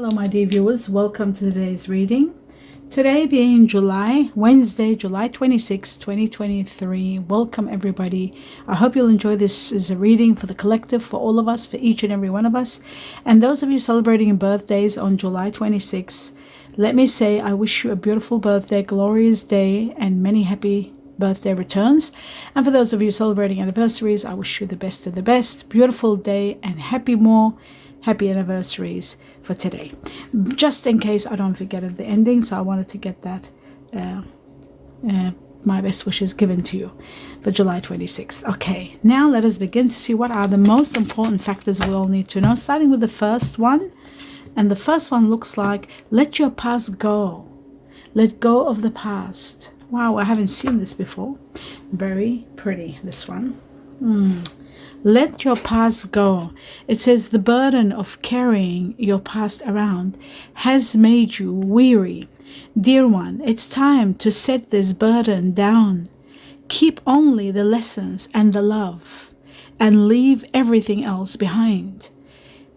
Hello my dear viewers, welcome to today's reading. Today being Wednesday, July 26, 2023. Welcome everybody. I hope you'll enjoy this as a reading for the collective, for all of us, for each and every one of us. And those of you celebrating birthdays on July 26, let me say I wish you a beautiful birthday, glorious day, and many happy birthday returns. And for those of you celebrating anniversaries, I wish you the best of the best, beautiful day, and happy anniversaries for today, just in case I don't forget at the ending. So I wanted to get that my best wishes given to you for July 26th. Okay, now let us begin to see what are the most important factors we all need to know, starting with the first one. And the first one looks like, let your past go. Let go of the past. Wow, I haven't seen this before. Very pretty, this one. Let your past go. It says the burden of carrying your past around has made you weary. Dear one, it's time to set this burden down. Keep only the lessons and the love and leave everything else behind.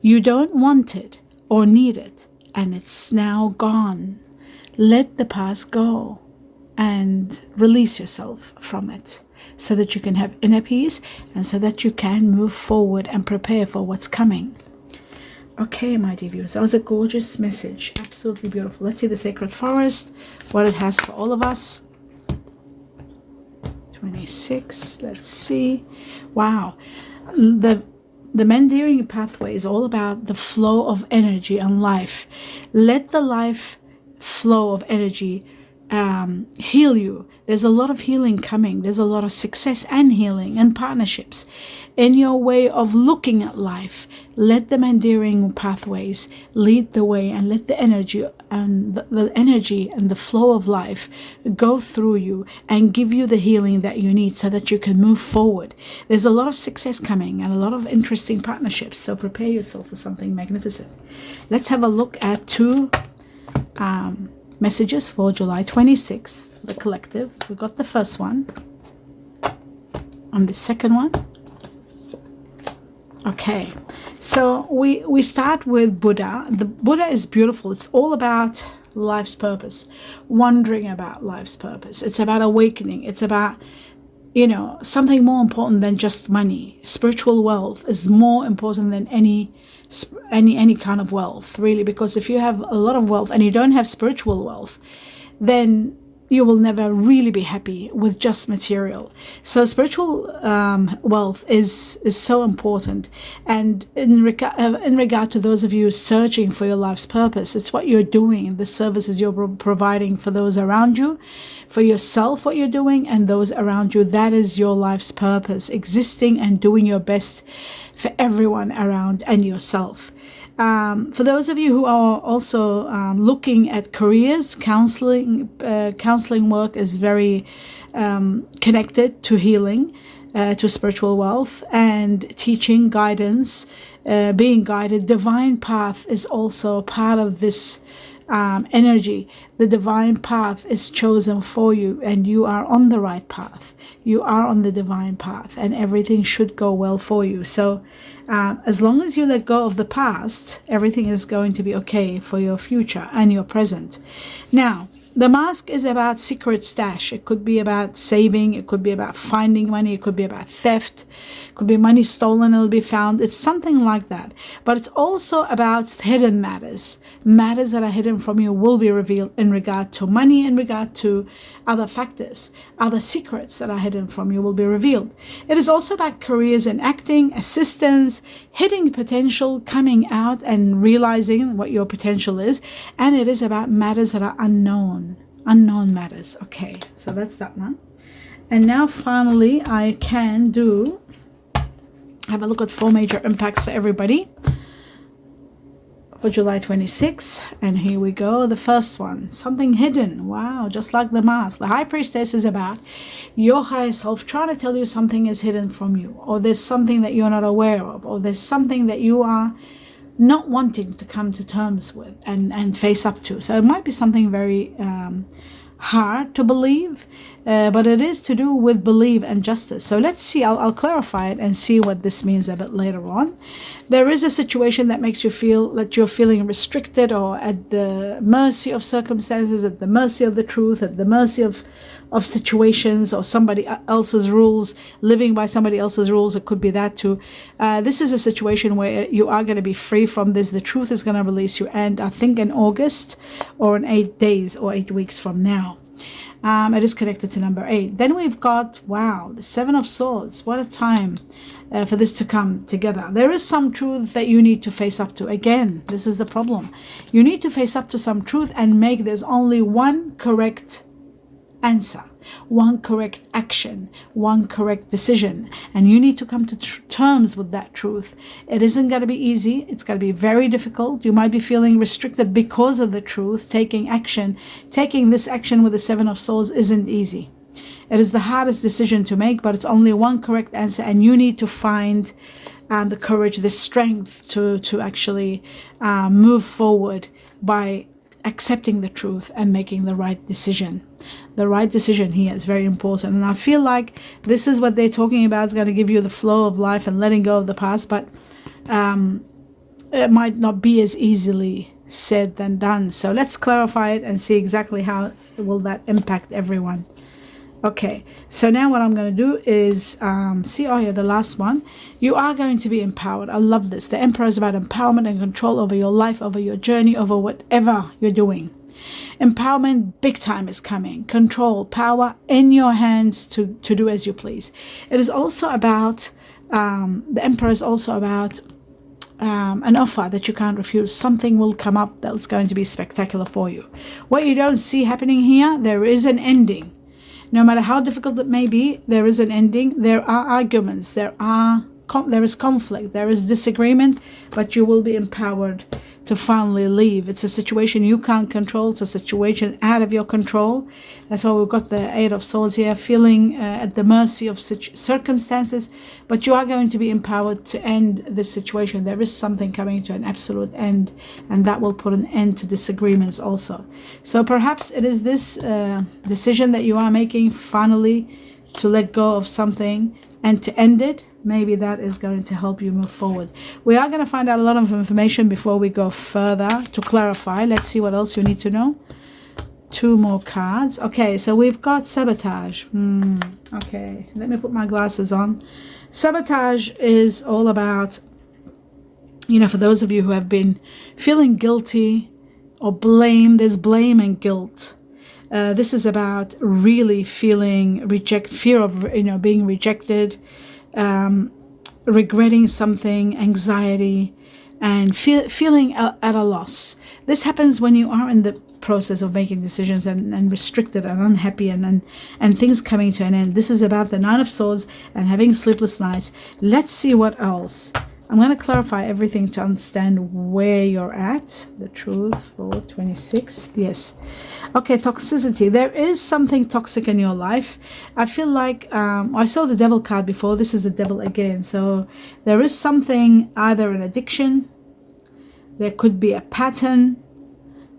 You don't want it or need it, and it's now gone. Let the past go and release yourself from it, so that you can have inner peace and so that you can move forward and prepare for what's coming. Okay, my dear viewers, that was a gorgeous message. Absolutely beautiful. Let's see the sacred forest, what it has for all of us. 26, let's see. Wow. The Mandarin pathway is all about the flow of energy and life. Let the life flow of energy heal you. There's a lot of healing coming. There's a lot of success and healing and partnerships in your way of looking at life. Let the Mandarin pathways lead the way, and let the energy and the flow of life go through you and give you the healing that you need so that you can move forward. There's a lot of success coming and a lot of interesting partnerships, so prepare yourself for something magnificent. Let's have a look at two messages for July 26th, the collective. We got the first one and the second one. Okay, so we start with Buddha. The Buddha is beautiful. It's all about life's purpose, wondering about life's purpose. It's about awakening. It's about, something more important than just money. Spiritual wealth is more important than any kind of wealth, really, because if you have a lot of wealth and you don't have spiritual wealth, then you will never really be happy with just material. So spiritual wealth is so important. And in regard to those of you searching for your life's purpose, it's what you're doing, the services you're providing for those around you, for yourself, what you're doing, and those around you. That is your life's purpose, existing and doing your best for everyone around and yourself. For those of you who are also looking at careers, counseling work is very connected to healing, to spiritual wealth, and teaching, guidance, being guided. Divine path is also part of this energy. The divine path is chosen for you, and you are on the right path. You are on the divine path, and everything should go well for you. So as long as you let go of the past, everything is going to be okay for your future and your present. Now, the mask is about secret stash. It could be about saving. It could be about finding money. It could be about theft. It could be money stolen and it'll be found. It's something like that. But it's also about hidden matters. Matters that are hidden from you will be revealed in regard to money, in regard to other factors. Other secrets that are hidden from you will be revealed. It is also about careers in acting, assistance, hitting potential, coming out and realizing what your potential is. And it is about matters that are unknown matters. Okay, so that's that one. And now finally I can have a look at 4 major impacts for everybody for July 26. And here we go. The first one, something hidden. Wow, just like the mask. The High Priestess is about your higher self trying to tell you something is hidden from you, or there's something that you're not aware of, or there's something that you are not wanting to come to terms with and face up to. So it might be something very hard to believe, but it is to do with belief and justice. So let's see, I'll clarify it and see what this means a bit later on. There is a situation that makes you feel that you're feeling restricted or at the mercy of circumstances, at the mercy of the truth, at the mercy of situations or somebody else's rules, living by somebody else's rules. It could be that too. This is a situation where you are going to be free from this. The truth is going to release you, and I think in August or in 8 days or 8 weeks from now. It is connected to number 8. Then we've got, wow, the 7 of Swords. What a time for this to come together. There is some truth that you need to face up to. Again, this is the problem. You need to face up to some truth and make there's only one correct answer, one correct action, one correct decision, and you need to come to terms with that truth. It isn't going to be easy. It's going to be very difficult. You might be feeling restricted because of the truth. Taking this action with the 7 of Swords isn't easy. It is the hardest decision to make, but it's only one correct answer, and you need to find the courage, the strength to actually move forward by accepting the truth and making the right decision. The right decision here is very important, and I feel like this is what they're talking about. It's going to give you the flow of life and letting go of the past, but it might not be as easily said than done. So let's clarify it and see exactly how will that impact everyone. Okay, so now what I'm going to do is the last one. You are going to be empowered. I love this. The Emperor is about empowerment and control over your life, over your journey, over whatever you're doing. Empowerment big time is coming. Control, power in your hands to do as you please. It is also about, the Emperor is also about an offer that you can't refuse. Something will come up that's going to be spectacular for you. What you don't see happening here, there is an ending. No matter how difficult it may be, there is an ending. There are arguments, there is conflict, there is disagreement, but you will be empowered to finally leave. It's a situation you can't control. It's a situation out of your control. That's why we've got the 8 of Swords here, feeling at the mercy of circumstances, but you are going to be empowered to end this situation. There is something coming to an absolute end, and that will put an end to disagreements also. So perhaps it is this decision that you are making finally to let go of something and to end it. Maybe that is going to help you move forward. We are going to find out a lot of information before we go further to clarify. Let's see what else you need to know. 2 more cards. Okay, so we've got sabotage. Okay, let me put my glasses on. Sabotage is all about, for those of you who have been feeling guilty or blame, there's blame and guilt. This is about really feeling fear of being rejected, regretting something, anxiety, and feeling at a loss. This happens when you are in the process of making decisions and restricted and unhappy and things coming to an end. This is about the 9 of Swords and having sleepless nights. Let's see what else. I'm going to clarify everything to understand where you're at. The truth for 26. Yes. Okay, toxicity. There is something toxic in your life. I feel like I saw the devil card before. This is the devil again. So there is something, either an addiction. There could be a pattern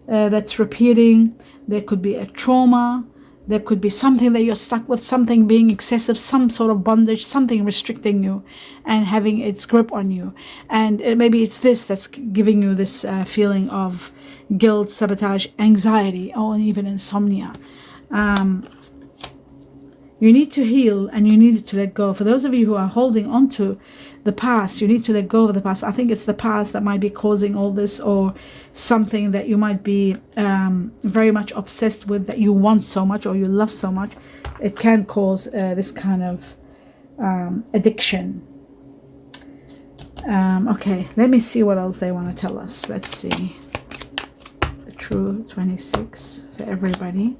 that's repeating. There could be a trauma. There could be something that you're stuck with, something being excessive, some sort of bondage, something restricting you and having its grip on you. And maybe it's this that's giving you this feeling of guilt, sabotage, anxiety, or even insomnia. You need to heal and you need to let go. For those of you who are holding on to the past, you need to let go of the past. I think it's the past that might be causing all this, or something that you might be very much obsessed with, that you want so much or you love so much. It can cause this kind of addiction. Okay, let me see what else they want to tell us. Let's see. The true 26 for everybody.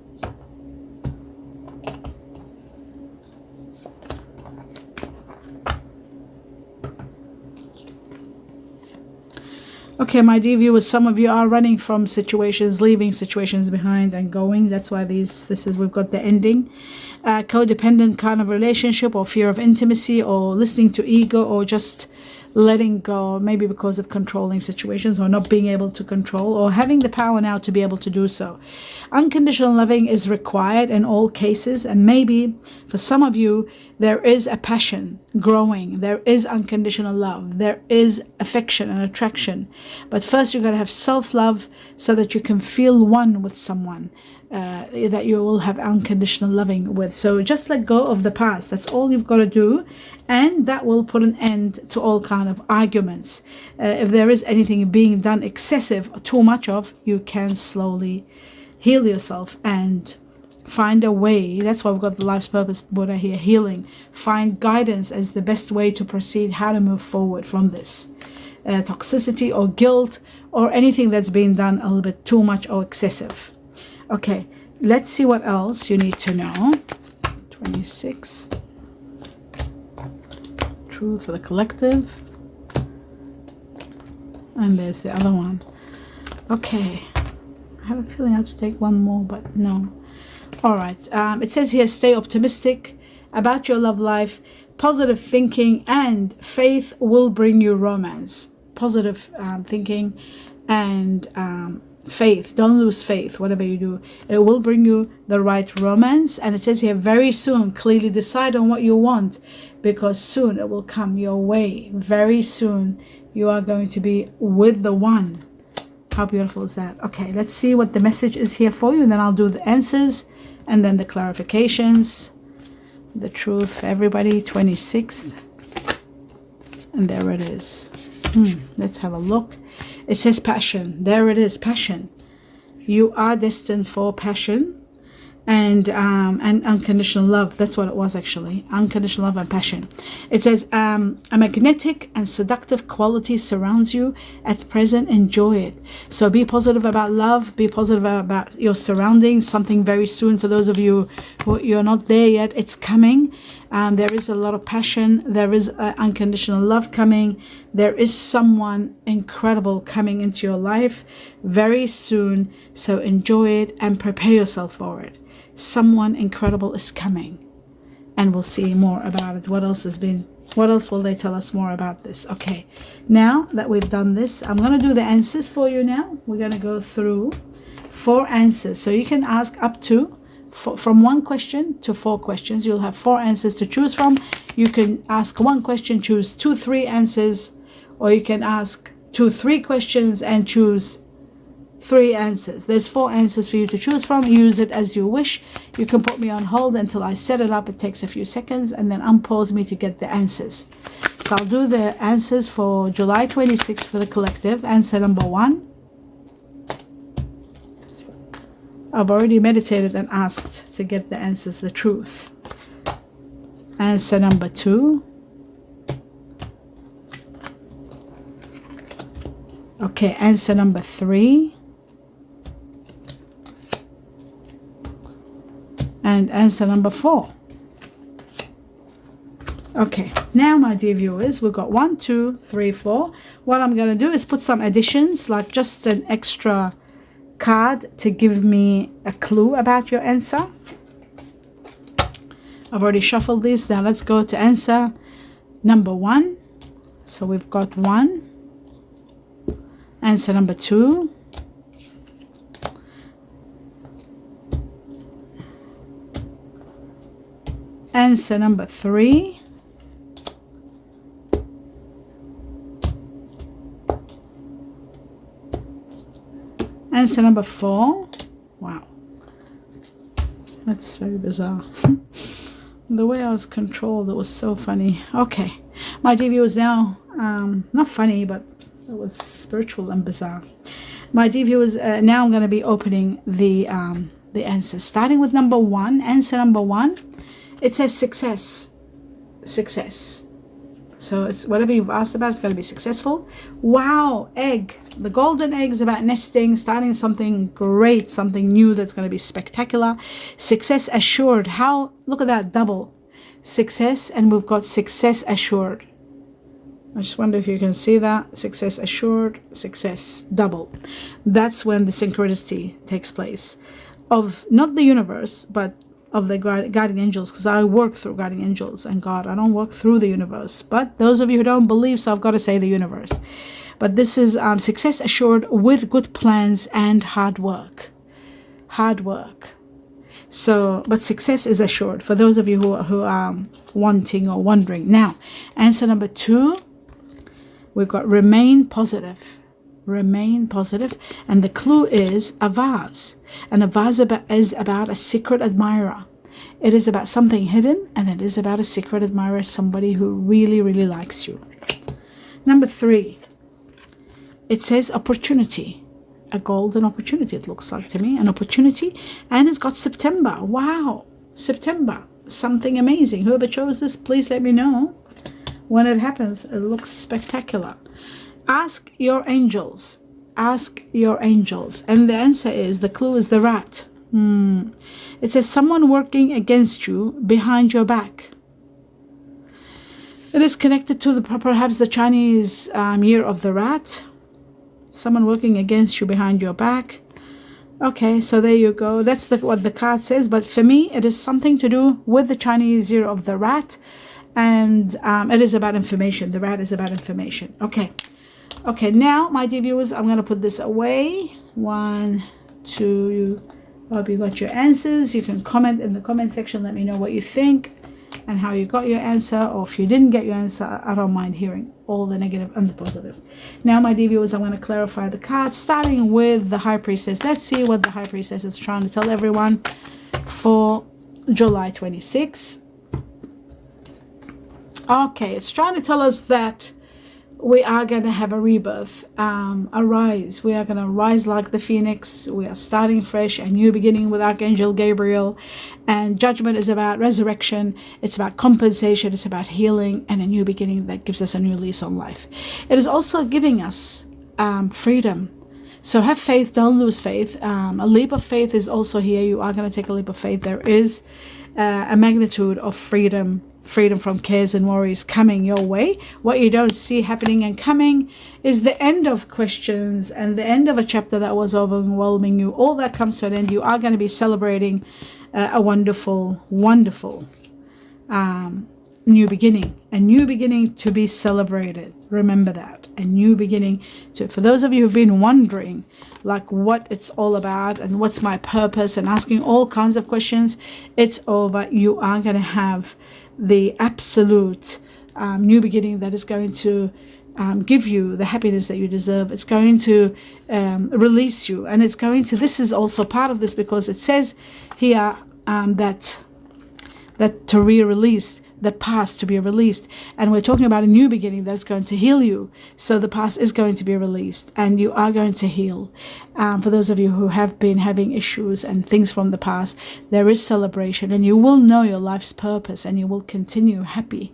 Okay, my dear viewers, some of you are running from situations, leaving situations behind and going. That's why we've got the ending. Codependent kind of relationship, or fear of intimacy, or listening to ego, or just letting go, maybe because of controlling situations or not being able to control, or having the power now to be able to do so. Unconditional loving is required in all cases, and maybe for some of you there is a passion growing, there is unconditional love, there is affection and attraction, but first you've got to have self-love so that you can feel one with someone that you will have unconditional loving with. So just let go of the past. That's all you've got to do, and that will put an end to all kind of arguments. If there is anything being done excessive or too much of, you can slowly heal yourself and find a way. That's why we've got the life's purpose Buddha here, healing. Find guidance as the best way to proceed, how to move forward from this toxicity or guilt or anything that's being done a little bit too much or excessive. Okay, let's see what else you need to know. 26. Truth for the collective. And there's the other one. Okay. I have a feeling I have to take one more, but no. All right. It says here, stay optimistic about your love life. Positive thinking and faith will bring you romance. Positive thinking and faith. Don't lose faith. Whatever you do, it will bring you the right romance. And it says here, very soon, clearly decide on what you want, because soon it will come your way. Very soon you are going to be with the one. How beautiful is that? Okay, let's see what the message is here for you, and then I'll do the answers and then the clarifications. The truth for everybody, 26th. And there it is. Let's have a look. It says passion. There it is, passion. You are destined for passion and unconditional love. That's what it was actually. Unconditional love and passion. It says a magnetic and seductive quality surrounds you at present. Enjoy it. So be positive about love. Be positive about your surroundings. Something very soon for those of you who you're not there yet. It's coming. There is a lot of passion. There is unconditional love coming. There is someone incredible coming into your life very soon. So enjoy it and prepare yourself for it. Someone incredible is coming, and we'll see more about it. What else will they tell us more about this? Okay, now that we've done this, I'm going to do the answers for you now. We're going to go through 4 answers, so you can ask up to from 1 question to 4 questions. You'll have 4 answers to choose from. You can ask 1 question, choose 2, 3 answers, or you can ask 2, 3 questions and choose 3 answers. There's 4 answers for you to choose from. Use it as you wish. You can put me on hold until I set it up. It takes a few seconds, and then unpause me to get the answers. So I'll do the answers for July 26th for the collective. Answer number 1. I've already meditated and asked to get the answers, the truth. Answer number 2. Okay, answer number 3. And answer number 4. Okay, now my dear viewers, we've got 1, 2, 3, 4. What I'm going to do is put some additions, like just an extra card to give me a clue about your answer. I've already shuffled this. Now let's go to answer number 1. So we've got 1. Answer number 2. Answer number 3. Answer number 4. Wow, that's very bizarre. The way I was controlled, it was so funny. Okay, my dear viewers, now not funny, but it was spiritual and bizarre. My dear viewers, now I'm going to be opening the answers, starting with number 1. Answer number 1. It says success. Success. So it's whatever you've asked about, it's going to be successful. Wow, egg. The golden egg is about nesting, starting something great, something new that's going to be spectacular. Success assured. How? Look at that, double. Success, and we've got success assured. I just wonder if you can see that. Success assured, success double. That's when the synchronicity takes place. Of not the universe, but of the guardian angels, because I work through guardian angels and God. I don't work through the universe. But those of you who don't believe, so I've got to say the universe. But this is success assured with good plans and hard work. Hard work. So, but success is assured for those of you who are wanting or wondering. Now, answer number 2, we've got remain positive. Remain positive. And the clue is a vase. And a vase is about a secret admirer. It is about something hidden, and it is about a secret admirer, somebody who really, really likes you. Number 3, it says opportunity. A golden opportunity, it looks like to me, an opportunity, and it's got September. Wow, September, something amazing. Whoever chose this, please let me know when it happens. It looks spectacular. Ask your angels. Ask your angels. And the answer is, the clue is the rat. It says someone working against you behind your back. It is connected to perhaps the Chinese year of the rat. Someone working against you behind your back. Okay, so there you go. That's what the card says. But for me, it is something to do with the Chinese year of the rat. And it is about information. The rat is about information. Okay. Okay, now, my dear viewers, I'm going to put this away. 1, 2, I hope you got your answers. You can comment in the comment section. Let me know what you think and how you got your answer. Or if you didn't get your answer, I don't mind hearing all the negative and the positive. Now, my dear viewers, I'm going to clarify the cards, starting with the High Priestess. Let's see what the High Priestess is trying to tell everyone for July 26. Okay, it's trying to tell us that we are going to have a rebirth, a rise. We are going to rise like the phoenix. We are starting fresh, a new beginning with Archangel Gabriel. And judgment is about resurrection. It's about compensation. It's about healing and a new beginning that gives us a new lease on life. It is also giving us freedom. So have faith. Don't lose faith. A leap of faith is also here. You are going to take a leap of faith. There is a magnitude of freedom from cares and worries coming your way. What you don't see happening and coming is the end of questions and the end of a chapter that was overwhelming you. All that comes to an end. You are going to be celebrating a wonderful, wonderful new beginning. A new beginning to be celebrated. Remember that. A new beginning. For those of you who've been wondering like what it's all about and what's my purpose and asking all kinds of questions, it's over. You are going to have the absolute new beginning that is going to give you the happiness that you deserve. It's going to release you, and it's going to, this is also part of this, because it says here that to re-release the past, to be released, and we're talking about a new beginning that's going to heal you. So the past is going to be released and you are going to heal. For those of you who have been having issues and things from the past, there is celebration, and you will know your life's purpose, and you will continue happy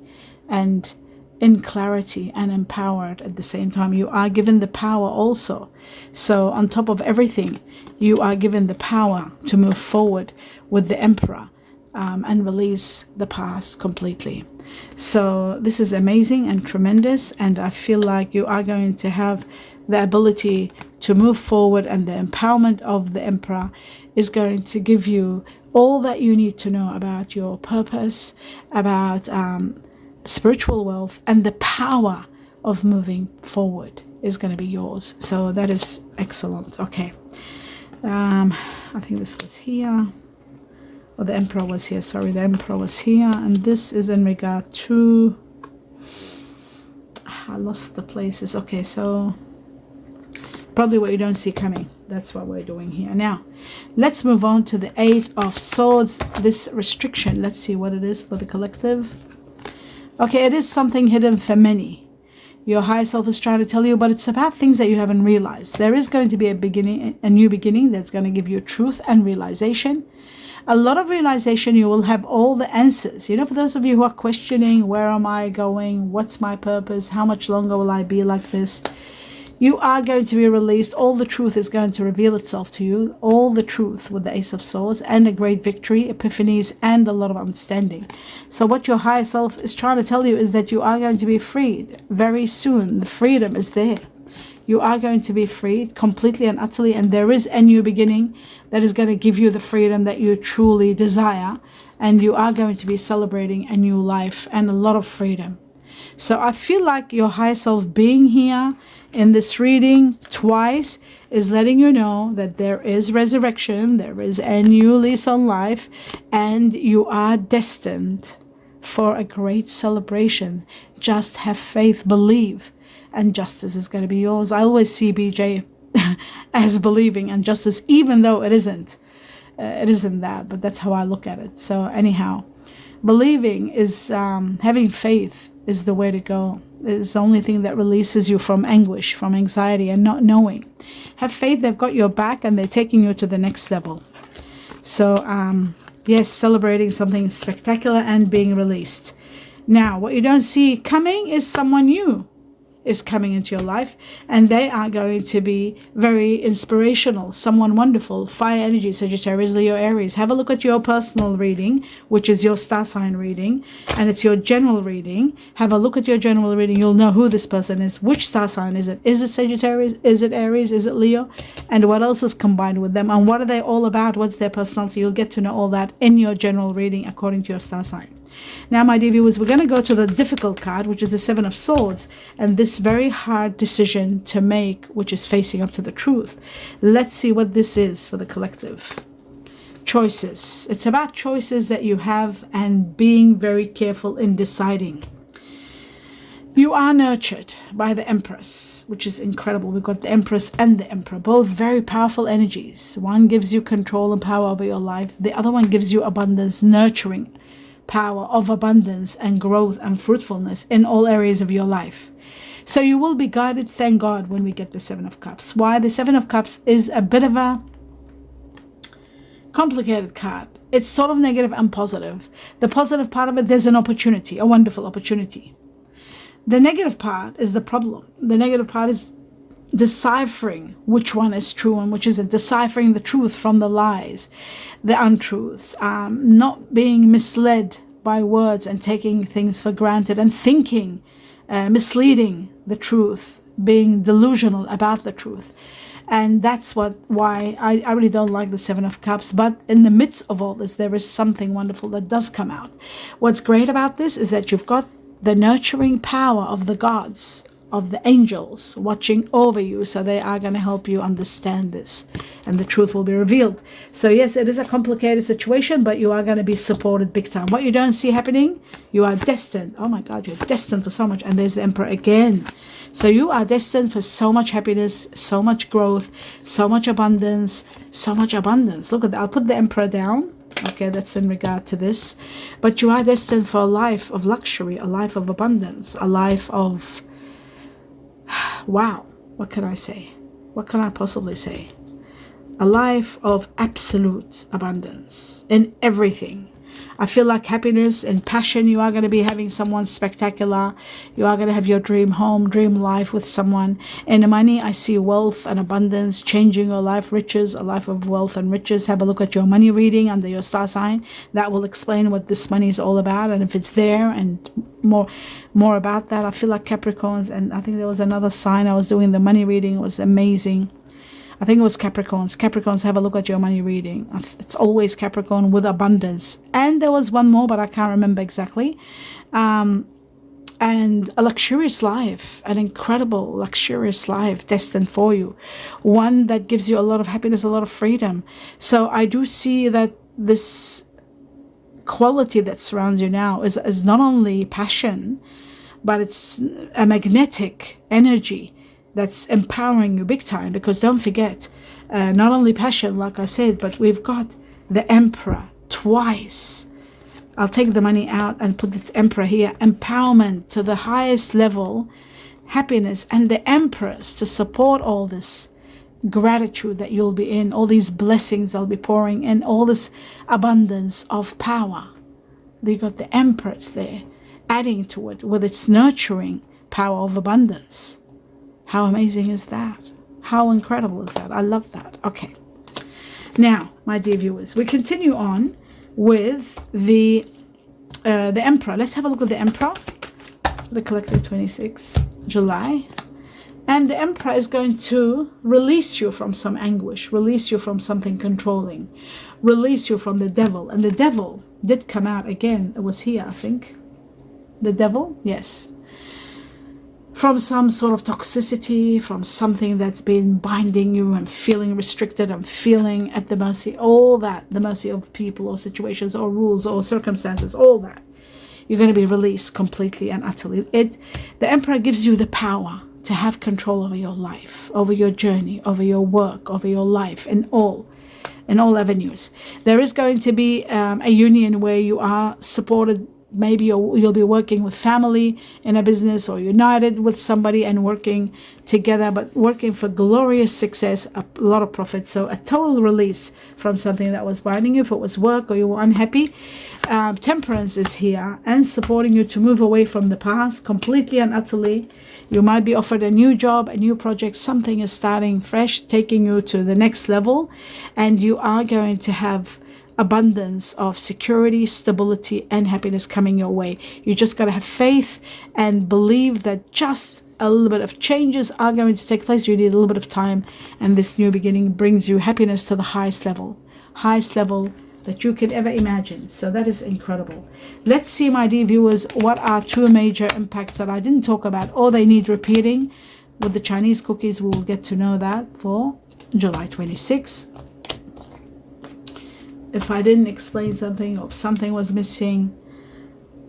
and in clarity and empowered at the same time. You are given the power also. So on top of everything, you are given the power to move forward with the Emperor and release the past completely. So this is amazing and tremendous, and I feel like you are going to have the ability to move forward, and the empowerment of the Emperor is going to give you all that you need to know about your purpose, about spiritual wealth, and the power of moving forward is going to be yours. So that is excellent. Okay, I think this was here. Oh, the Emperor was here. Sorry, the Emperor was here. And this is in regard to... I lost the places. Okay, so probably what you don't see coming. That's what we're doing here. Now, let's move on to the 8 of Swords. This restriction. Let's see what it is for the collective. Okay, it is something hidden for many. Your higher self is trying to tell you, but it's about things that you haven't realized. There is going to be a beginning, a new beginning that's going to give you truth and realization. A lot of realization. You will have all the answers. You know, for those of you who are questioning, where am I going? What's my purpose? How much longer will I be like this? You are going to be released. All the truth is going to reveal itself to you. All the truth with the Ace of Swords, and a great victory, epiphanies, and a lot of understanding. So what your higher self is trying to tell you is that you are going to be freed very soon. The freedom is there. You are going to be freed completely and utterly, and there is a new beginning that is going to give you the freedom that you truly desire, and you are going to be celebrating a new life and a lot of freedom. So I feel like your higher self being here in this reading twice is letting you know that there is resurrection, there is a new lease on life, and you are destined for a great celebration. Just have faith, believe, and justice is going to be yours. I always see BJ as believing and justice, even though it isn't. It isn't that, but that's how I look at it. So anyhow, believing is having faith is the way to go. It's the only thing that releases you from anguish, from anxiety, and not knowing. Have faith, they've got your back and they're taking you to the next level. So yes, celebrating something spectacular and being released. Now, what you don't see coming is someone new is coming into your life, and they are going to be very inspirational, someone wonderful. Fire energy, Sagittarius, Leo, Aries. Have a look at your personal reading, which is your star sign reading, and it's your general reading. Have a look at your general reading. You'll know who this person is. Which star sign is it? Is it Sagittarius? Is it Aries? Is it Leo? And what else is combined with them? And what are they all about? What's their personality? You'll get to know all that in your general reading according to your star sign. Now, my dear viewers, we're going to go to the difficult card, which is the Seven of Swords, and this very hard decision to make, which is facing up to the truth. Let's see what this is for the collective. Choices. It's about choices that you have and being very careful in deciding. You are nurtured by the Empress, which is incredible. We've got the Empress and the Emperor, both very powerful energies. One gives you control and power over your life. The other one gives you abundance, nurturing power of abundance and growth and fruitfulness in all areas of your life. So you will be guided, thank God, when we get the Seven of Cups. Why? The Seven of Cups is a bit of a complicated card. It's sort of negative and positive. The positive part of it, there's an opportunity, a wonderful opportunity. The negative part is the problem. The negative part is deciphering which one is true and which isn't, deciphering the truth from the lies, the untruths, not being misled by words and taking things for granted and thinking, misleading the truth, being delusional about the truth. And that's why I really don't like the Seven of Cups. But in the midst of all this, there is something wonderful that does come out. What's great about this is that you've got the nurturing power of the gods, of the angels watching over you, so they are going to help you understand this and the truth will be revealed. So yes, it is a complicated situation, but you are going to be supported big time. What you don't see happening, you are destined. Oh my God, you're destined for so much. And there's the Emperor again. So you are destined for so much happiness, so much growth, so much abundance, so much abundance. Look at that. I'll put the Emperor down. Okay, that's in regard to this. But you are destined for a life of luxury, a life of abundance, a life of wow, what can I say? What can I possibly say? A life of absolute abundance in everything. I feel like happiness and passion. You are going to be having someone spectacular. You are going to have your dream home, dream life with someone. In money, I see wealth and abundance, changing your life, riches, a life of wealth and riches. Have a look at your money reading under your star sign. That will explain what this money is all about and if it's there, and more about that. I feel like Capricorns, and I think there was another sign I was doing the money reading. It was amazing. I think it was Capricorns. Capricorns, have a look at your money reading. It's always Capricorn with abundance. And there was one more, but I can't remember exactly. And a luxurious life, an incredible luxurious life destined for you. One that gives you a lot of happiness, a lot of freedom. So I do see that this quality that surrounds you now is not only passion, but it's a magnetic energy that's empowering you big time. Because don't forget, not only passion, like I said, but we've got the Emperor twice. I'll take the money out and put the Emperor here. Empowerment to the highest level, happiness, and the Empress to support all this gratitude that you'll be in, all these blessings I'll be pouring in, all this abundance of power. You got the Empress there adding to it with its nurturing power of abundance. How amazing is that? How incredible is that? I love that. Okay. Now, my dear viewers, we continue on with the Emperor. Let's have a look at the Emperor, the collective 26 July. And the Emperor is going to release you from some anguish, release you from something controlling, release you from the devil. And the devil did come out again. It was here, I think. The devil, yes. From some sort of toxicity, from something that's been binding you and feeling restricted and feeling at the mercy, all that, the mercy of people or situations or rules or circumstances, all that. You're going to be released completely and utterly. The Emperor gives you the power to have control over your life, over your journey, over your work, over your life, in all avenues. There is going to be a union where you are supported. Maybe you'll be working with family in a business, or united with somebody and working together, but working for glorious success, a lot of profit. So a total release from something that was binding you. If it was work or you were unhappy, temperance is here and supporting you to move away from the past completely and utterly. You might be offered a new job, a new project. Something is starting fresh, taking you to the next level, and you are going to have abundance of security, stability, and happiness coming your way. You just got to have faith and believe that just a little bit of changes are going to take place. You need a little bit of time, and this new beginning brings you happiness to the highest level that you could ever imagine. So that is incredible. Let's see, my dear viewers, what are two major impacts that I didn't talk about, or they need repeating. With the Chinese cookies, we will get to know that for July 26th. If I didn't explain something, or if something was missing,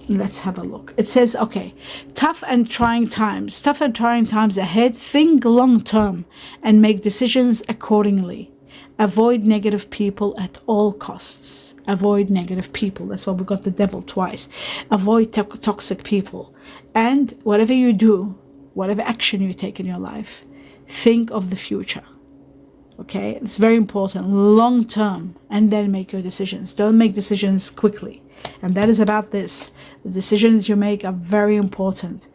let's have a look. It says, okay, tough and trying times ahead. Think long term and make decisions accordingly. Avoid negative people at all costs. Avoid negative people. That's why we got the devil twice. Avoid toxic people. And whatever you do, whatever action you take in your life, think of the future. Okay, it's very important, long term, and then make your decisions. Don't make decisions quickly. And that is about this. The decisions you make are very important.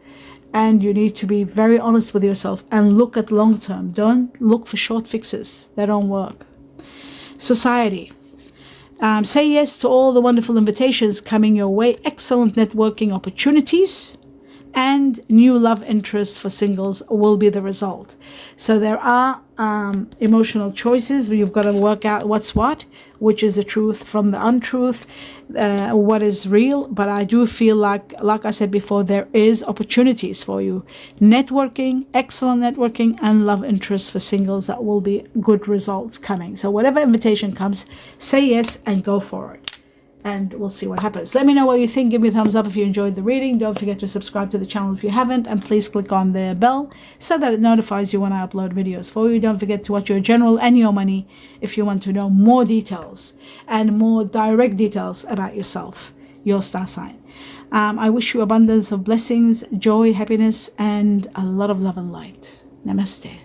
And you need to be very honest with yourself and look at long term. Don't look for short fixes. They don't work. Society. Say yes to all the wonderful invitations coming your way. Excellent networking opportunities. And new love interests for singles will be the result. So there are emotional choices where you've got to work out what's what, which is the truth from the untruth, what is real. But I do feel like I said before, there is opportunities for you. Networking, excellent networking, and love interests for singles, that will be good results coming. So whatever invitation comes, say yes and go for it. And we'll see what happens. Let me know what you think. Give me a thumbs up if you enjoyed the reading. Don't forget to subscribe to the channel if you haven't. And please click on the bell so that it notifies you when I upload videos for you. Don't forget to watch your general and your money if you want to know more details and more direct details about yourself, your star sign. I wish you abundance of blessings, joy, happiness, and a lot of love and light. Namaste.